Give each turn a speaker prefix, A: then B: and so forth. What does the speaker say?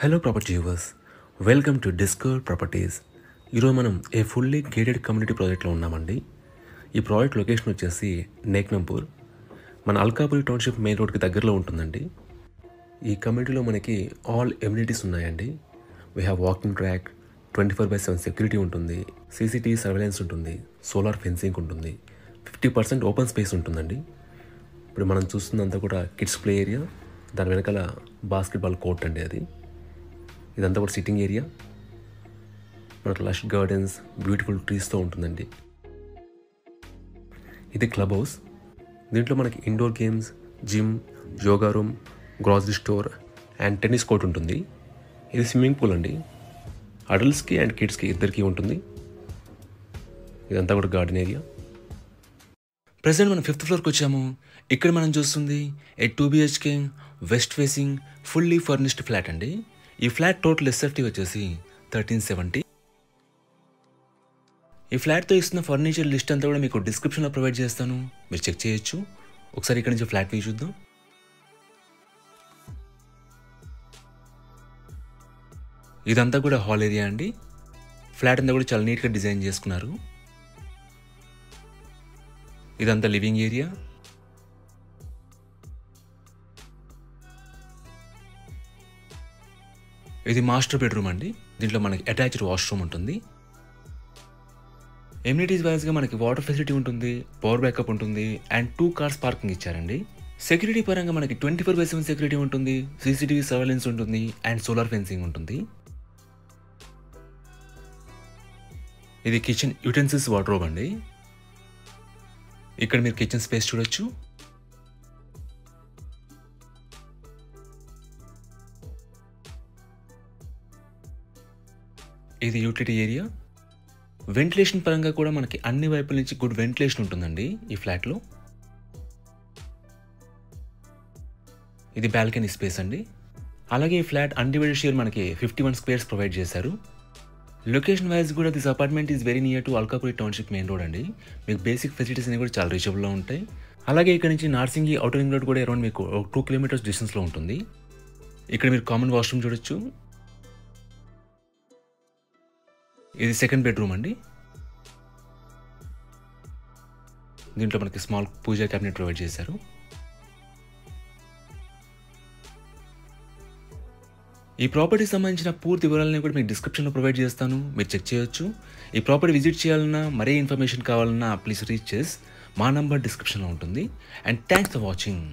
A: Hello property viewers, welcome to discover properties. ఈరోజు మనం ఏ fully gated community ప్రాజెక్ట్లో ఉన్నామండి. ఈ ప్రాజెక్ట్ లొకేషన్ వచ్చేసి నేక్నంపూర్, మన అల్కాపురి టౌన్షిప్ మెయిన్ రోడ్కి దగ్గరలో ఉంటుందండి. ఈ కమ్యూనిటీలో మనకి ఆల్ ఎమ్యూనిటీస్ ఉన్నాయండి. We have walking track, 24/7 security ఉంటుంది, సీసీటీవీ సర్వేలెన్స్ ఉంటుంది, సోలార్ ఫెన్సింగ్ ఉంటుంది, 50% ఓపెన్ స్పేస్ ఉంటుందండి. ఇప్పుడు మనం చూస్తుందంతా కూడా కిడ్స్ ప్లే ఏరియా, దాని వెనకాల బాస్కెట్బాల్ కోర్ట్ అండి. అది ఇదంతా కూడా సిట్టింగ్ ఏరియా. మనకు లష్ గార్డెన్స్, బ్యూటిఫుల్ ట్రీస్తో ఉంటుందండి. ఇది క్లబ్ హౌస్. దీంట్లో మనకి indoor games, gym, yoga room, grocery store and tennis court ఉంటుంది. ఇది స్విమ్మింగ్ పూల్ అండి. అడల్ట్స్కి అండ్ కిడ్స్కి ఇద్దరికి ఉంటుంది. ఇదంతా కూడా గార్డెన్ ఏరియా.
B: ప్రజెంట్ మనం 5th ఫ్లోర్కి వచ్చాము. ఇక్కడ మనం చూస్తుంది ఏ 2 BHK west facing fully furnished flat అండి. ఈ ఫ్లాట్ టోటల్ ఎస్ఎఫ్టీ వచ్చేసి 1370. ఈ ఫ్లాట్తో ఇస్తున్న ఫర్నిచర్ లిస్ట్ అంతా కూడా మీకు డిస్క్రిప్షన్లో ప్రొవైడ్ చేస్తాను, మీరు చెక్ చేయొచ్చు. ఒకసారి ఇక్కడ నుంచి ఫ్లాట్ వ్యూ చూద్దాం. ఇదంతా కూడా హాల్ ఏరియా అండి. ఫ్లాట్ అంతా కూడా చాలా నీట్గా డిజైన్ చేసుకున్నారు. ఇదంతా లివింగ్ ఏరియా. ఇది మాస్టర్ బెడ్రూమ్ అండి. దీంట్లో మనకి అటాచ్డ్ వాష్రూమ్ ఉంటుంది. ఎమ్యూనిటీస్ వైజ్గా మనకి వాటర్ ఫెసిలిటీ ఉంటుంది, పవర్ బ్యాకప్ ఉంటుంది అండ్ 2 కార్స్ పార్కింగ్ ఇచ్చారండి. సెక్యూరిటీ పరంగా మనకి 24/7 సెక్యూరిటీ ఉంటుంది, సీసీటీవీ సర్వేలెన్స్ ఉంటుంది అండ్ సోలార్ ఫెన్సింగ్ ఉంటుంది. ఇది కిచెన్ యూటెన్సిల్స్ వార్డ్రోబ్ అండి. ఇక్కడ మీరు కిచెన్ స్పేస్ చూడొచ్చు. ఇది యూటిలిటీ ఏరియా. వెంటిలేషన్ పరంగా కూడా మనకి అన్ని వైపుల నుంచి గుడ్ వెంటిలేషన్ ఉంటుందండి ఈ ఫ్లాట్లో. ఇది బాల్కనీ స్పేస్ అండి. అలాగే ఈ ఫ్లాట్ అన్డివైడెడ్ షేర్ మనకి 51 స్క్వేర్స్ ప్రొవైడ్ చేశారు. లొకేషన్ వైజ్ కూడా this apartment is very near to Alkapuri township main road అండి. మీకు బేసిక్ ఫెసిలిటీస్ అనేవి కూడా చాలా రీచబుల్లో ఉంటాయి. అలాగే ఇక్కడ నుంచి నార్సింగి అవుటర్ రింగ్ రోడ్ కూడా అరౌండ్ మీకు 2 కిలోమీటర్స్ డిస్టెన్స్లో ఉంటుంది. ఇక్కడ మీరు కామన్ వాష్రూమ్ చూడొచ్చు. ఇది సెకండ్ బెడ్రూమ్ అండి. దీంట్లో మనకి స్మాల్ పూజా క్యాబినెట్ ప్రొవైడ్ చేశారు. ఈ ప్రాపర్టీకి సంబంధించిన పూర్తి వివరాలని కూడా మీకు డిస్క్రిప్షన్లో ప్రొవైడ్ చేస్తాను, మీరు చెక్ చేయొచ్చు. ఈ ప్రాపర్టీ విజిట్ చేయాలన్నా, మరే ఇన్ఫర్మేషన్ కావాలన్నా ప్లీజ్ రీచ్ చేసి మా నంబర్ డిస్క్రిప్షన్లో ఉంటుంది. And thanks for watching.